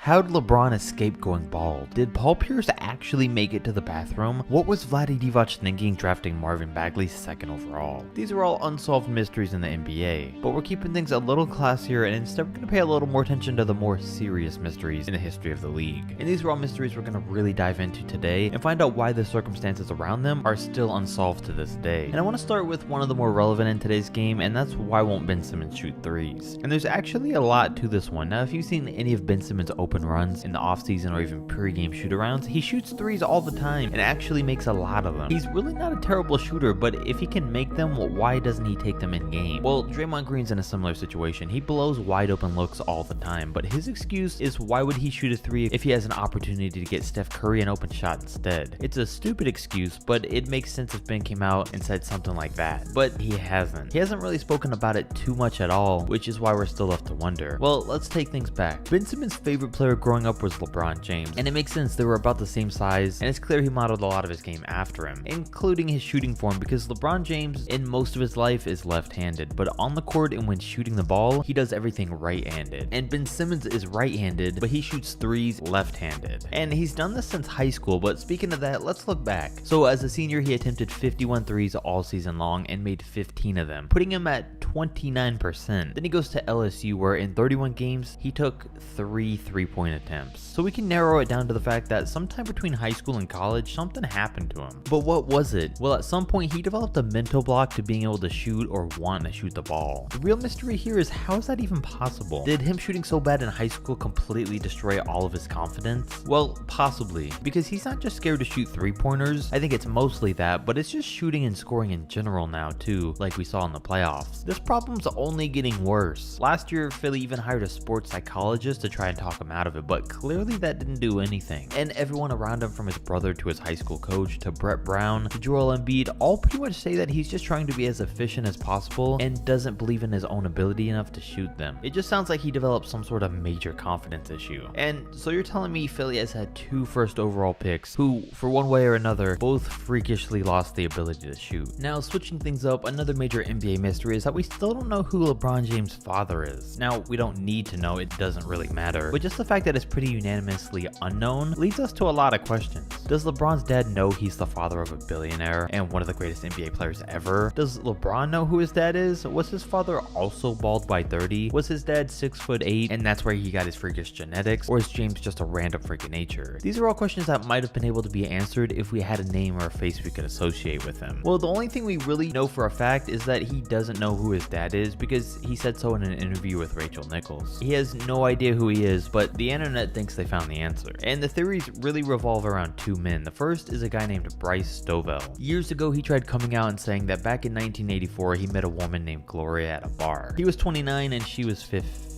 How did LeBron escape going bald? Did Paul Pierce actually make it to the bathroom? What was Vlade Divac thinking drafting Marvin Bagley second overall? These are all unsolved mysteries in the NBA, but we're keeping things a little classier, and instead we're going to pay a little more attention to the more serious mysteries in the history of the league. And these are all mysteries we're going to really dive into today and find out why the circumstances around them are still unsolved to this day. And I want to start with one of the more relevant in today's game, and that's why won't Ben Simmons shoot threes? And there's actually a lot to this one. Now, if you've seen any of Ben Simmons' open runs in the offseason or even pre-game shoot-arounds, he shoots threes all the time and actually makes a lot of them. He's really not a terrible shooter, but if he can make them, why doesn't he take them in game? Well, Draymond Green's in a similar situation. He blows wide open looks all the time, but his excuse is why would he shoot a three if he has an opportunity to get Steph Curry an open shot instead? It's a stupid excuse, but it makes sense if Ben came out and said something like that. But he hasn't. He hasn't really spoken about it too much at all, which is why we're still left to wonder. Well, let's take things back. Ben Simmons' favorite player growing up was LeBron James, and it makes sense. They were about the same size, and it's clear he modeled a lot of his game after him, including his shooting form, because LeBron James in most of his life is left-handed, but on the court and when shooting the ball, he does everything right-handed. And Ben Simmons is right-handed, but he shoots threes left-handed. And he's done this since high school, but speaking of that, let's look back. So as a senior, he attempted 51 threes all season long and made 15 of them, putting him at 29%. Then he goes to LSU, where in 31 games, he took 3 3-point attempts. So we can narrow it down to the fact that sometime between high school and college, something happened to him. But what was it? Well, at some point, he developed a mental block to being able to shoot or want to shoot the ball. The real mystery here is, how is that even possible? Did him shooting so bad in high school completely destroy all of his confidence? Well, possibly, because he's not just scared to shoot 3-pointers. I think it's mostly that, but it's just shooting and scoring in general now too, like we saw in the playoffs. This problem's only getting worse. Last year, Philly even hired a sports psychologist to try and talk him out of it, but clearly that didn't do anything. And everyone around him, from his brother to his high school coach to Brett Brown to Joel Embiid, all pretty much say that he's just trying to be as efficient as possible and doesn't believe in his own ability enough to shoot them. It just sounds like he developed some sort of major confidence issue. And so you're telling me Philly has had 2 first overall picks who, for one way or another, both freakishly lost the ability to shoot. Now, switching things up, another major NBA mystery is that we still don't know who LeBron James' father is. Now, we don't need to know, it doesn't really matter, but just the fact that it's pretty unanimously unknown leads us to a lot of questions. Does LeBron's dad know he's the father of a billionaire and one of the greatest NBA players ever? Does LeBron know who his dad is? Was his father also bald by 30? Was his dad 6'8" and that's where he got his freakish genetics? Or is James just a random freak of nature? These are all questions that might have been able to be answered if we had a name or a face we could associate with him. Well, the only thing we really know for a fact is that he doesn't know who his dad is, because he said so in an interview with Rachel Nichols. He has no idea who he is, but the internet thinks they found the answer. And the theories really revolve around 2 men. The first is a guy named Bryce Stovell. Years ago, he tried coming out and saying that back in 1984, he met a woman named Gloria at a bar. He was 29 and she was 15.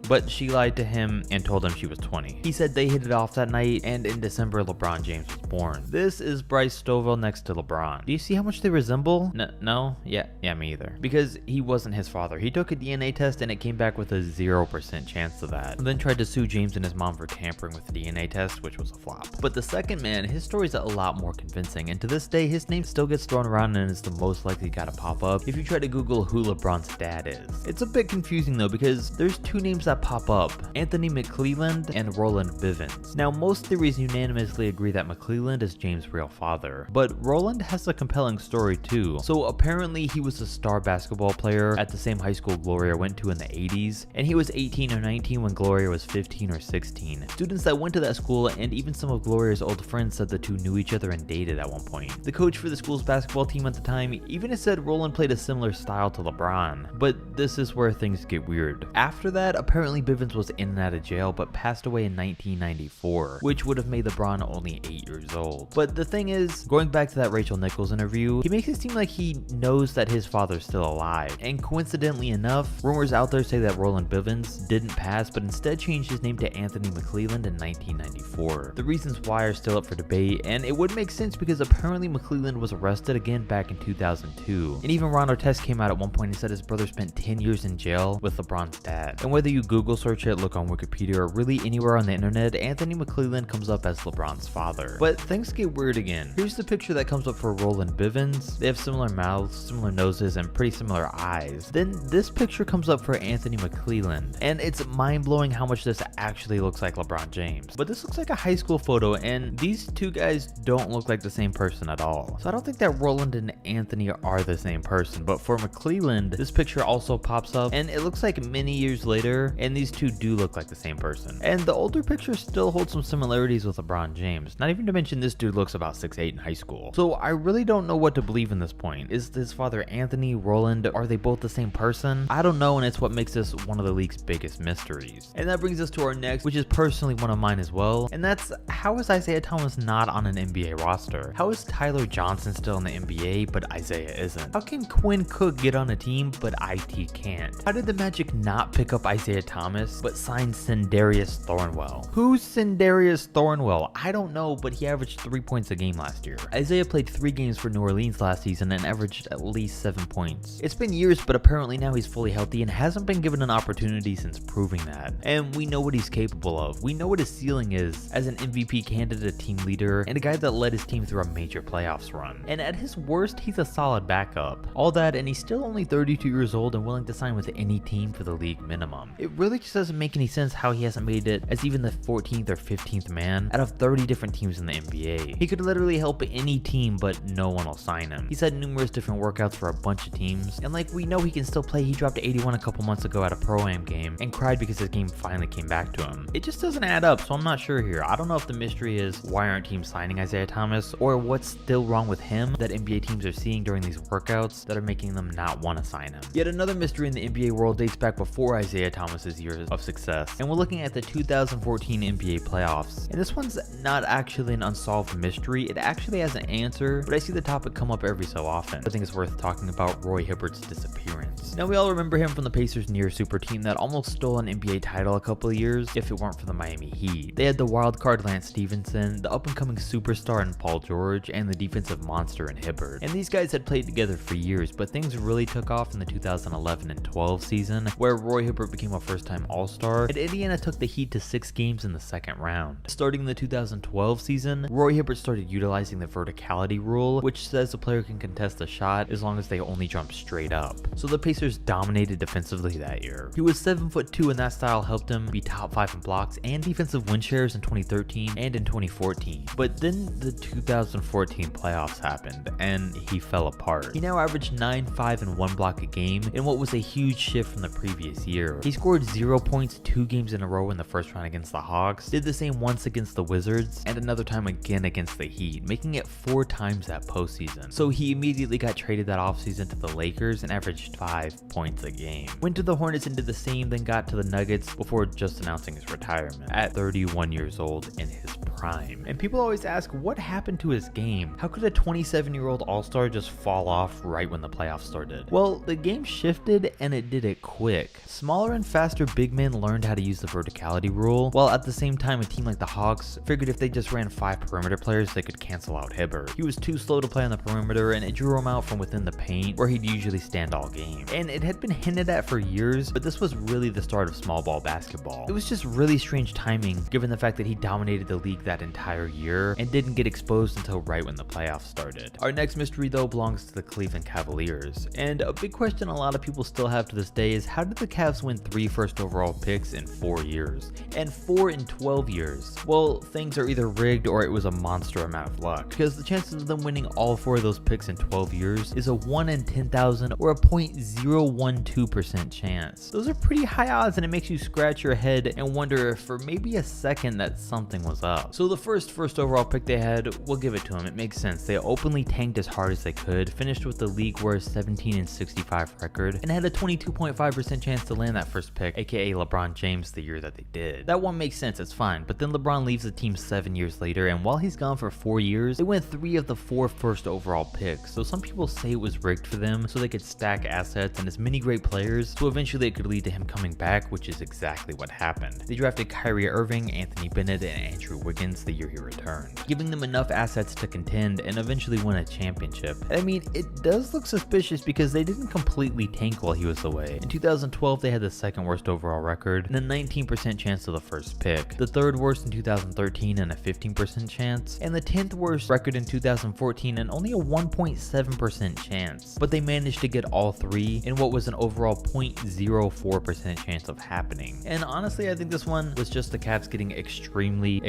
But she lied to him and told him she was 20. He said they hit it off that night, and in December, LeBron James was born. This is Bryce Stovell next to LeBron. Do you see how much they resemble? No? Yeah, me either. Because he wasn't his father. He took a DNA test and it came back with a 0% chance of that. And then tried to sue James and his mom for tampering with the DNA test, which was a flop. But the second man, his story's a lot more convincing, and to this day, his name still gets thrown around and is the most likely guy to pop up if you try to Google who LeBron's dad is. It's a bit confusing though, because there's 2 names that pop up: Anthony McClelland and Roland Bivens. Now, most theories unanimously agree that McClelland is James' real father, but Roland has a compelling story too. So apparently he was a star basketball player at the same high school Gloria went to in the 80s, and he was 18 or 19 when Gloria was 15 or 16. Students that went to that school and even some of Gloria's old friends said the two knew each other and dated at one point. The coach for the school's basketball team at the time even has said Roland played a similar style to LeBron, but this is where things get weird. After that, apparently Bivens was in and out of jail but passed away in 1994, which would have made LeBron only 8 years old. But the thing is, going back to that Rachel Nichols interview, he makes it seem like he knows that his father's still alive. And coincidentally enough, rumors out there say that Roland Bivens didn't pass but instead changed his name to Anthony McClelland in 1994. The reasons why are still up for debate, and it would make sense because apparently McClelland was arrested again back in 2002. And even Ron Artest came out at one point and said his brother spent 10 years in jail with LeBron's dad. that. And whether you Google search it, look on Wikipedia, or really anywhere on the internet, Anthony McClelland comes up as LeBron's father. But things get weird again. Here's the picture that comes up for Roland Bivens. They have similar mouths, similar noses, and pretty similar eyes. Then this picture comes up for Anthony McClelland, and it's mind-blowing how much this actually looks like LeBron James. But this looks like a high school photo, and these two guys don't look like the same person at all. So I don't think that Roland and Anthony are the same person. But for McClelland, this picture also pops up, and it looks like many years later, and these two do look like the same person. And the older picture still holds some similarities with LeBron James, not even to mention this dude looks about 6'8" in high school. So I really don't know what to believe in this point. Is his father Anthony, Roland, are they both the same person? I don't know, and it's what makes this one of the league's biggest mysteries. And that brings us to our next, which is personally one of mine as well, and that's, how is Isaiah Thomas not on an NBA roster? How is Tyler Johnson still in the NBA, but Isaiah isn't? How can Quinn Cook get on a team, but IT can't? How did the Magic not pick up Isaiah Thomas, but sign Sindarius Thornwell? Who's Sindarius Thornwell? I don't know, but he averaged 3 points a game last year. Isaiah played 3 games for New Orleans last season and averaged at least 7 points. It's been years, but apparently now he's fully healthy and hasn't been given an opportunity since proving that. And we know what he's capable of. We know what his ceiling is as an MVP candidate, team leader, and a guy that led his team through a major playoffs run. And at his worst, he's a solid backup. All that, and he's still only 32 years old and willing to sign with any team for the league minimum. It really just doesn't make any sense how he hasn't made it as even the 14th or 15th man out of 30 different teams in the NBA. He could literally help any team, but no one will sign him. He's had numerous different workouts for a bunch of teams, and like we know he can still play. He dropped 81 a couple months ago at a Pro-Am game and cried because his game finally came back to him. It just doesn't add up, so I'm not sure here. I don't know if the mystery is why aren't teams signing Isaiah Thomas, or what's still wrong with him that NBA teams are seeing during these workouts that are making them not want to sign him. Yet another mystery in the NBA world dates back before Isaiah Thomas's years of success, and we're looking at the 2014 NBA playoffs. And this one's not actually an unsolved mystery, it actually has an answer, but I see the topic come up every so often. I think it's worth talking about Roy Hibbert's disappearance. Now we all remember him from the Pacers' near super team that almost stole an NBA title a couple of years if it weren't for the Miami Heat. They had the wild card Lance Stevenson, the up and coming superstar in Paul George, and the defensive monster in Hibbert. And these guys had played together for years, but things really took off in the 2011 and 12 season where Roy Hibbert became a first-time All-Star, and Indiana took the Heat to 6 games in the second round. Starting in the 2012 season, Roy Hibbert started utilizing the verticality rule, which says a player can contest a shot as long as they only jump straight up. So the Pacers dominated defensively that year. He was 7'2", and that style helped him be top 5 in blocks and defensive win shares in 2013 and in 2014. But then the 2014 playoffs happened, and he fell apart. He now averaged 9, 5, and 1 block a game in what was a huge shift from the previous year. He scored 0 points 2 games in a row in the first round against the Hawks, did the same once against the Wizards, and another time again against the Heat, making it 4 times that postseason. So he immediately got traded that offseason to the Lakers and averaged 5 points a game. Went to the Hornets and did the same, then got to the Nuggets before just announcing his retirement at 31 years old in his prime. And people always ask, what happened to his game? How could a 27-year-old all-star just fall off right when the playoffs started? Well, the game shifted, and it did it quick. Smaller and faster big men learned how to use the verticality rule, while at the same time a team like the Hawks figured if they just ran 5 perimeter players, they could cancel out Hibbert. He was too slow to play on the perimeter, and it drew him out from within the paint, where he'd usually stand all game. And it had been hinted at for years, but this was really the start of small ball basketball. It was just really strange timing, given the fact that he dominated the league that entire year and didn't get exposed until right when the playoffs started. Our next mystery though belongs to the Cleveland Cavaliers, and a big question a lot of people still have to this day is how did the Cavs win 3 first overall picks in 4 years and 4 in 12 years? Well, things are either rigged or it was a monster amount of luck, because the chances of them winning all 4 of those picks in 12 years is a 1 in 10,000 or a 0.012% chance. Those are pretty high odds, and it makes you scratch your head and wonder if for maybe a second that something was up. So the first overall pick they had, we'll give it to them. It makes sense. They openly tanked as hard as they could, finished with the league worst 17 and 65 record, and had a 22.5% chance to land that first pick, aka LeBron James, the year that they did. That one makes sense, it's fine, but then LeBron leaves the team 7 years later, and while he's gone for 4 years, they went 3 of the 4 first overall picks. So some people say it was rigged for them so they could stack assets and as many great players, so eventually it could lead to him coming back, which is exactly what happened. They drafted Kyrie Irving, Anthony Bennett, and Andrew Wiggins Pelicans the year he returned, giving them enough assets to contend and eventually win a championship. I mean, it does look suspicious because they didn't completely tank while he was away. In 2012, they had the second worst overall record and a 19% chance of the first pick, the third worst in 2013 and a 15% chance, and the 10th worst record in 2014 and only a 1.7% chance. But they managed to get all three in what was an overall 0.04% chance of happening. And honestly, I think this one was just the Cavs getting extremely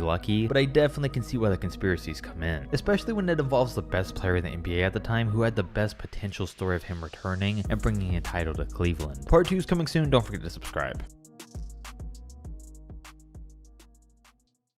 lucky, but I definitely can see why the conspiracies come in, especially when it involves the best player in the NBA at the time who had the best potential story of him returning and bringing a title to Cleveland. Part 2 is coming soon, don't forget to subscribe.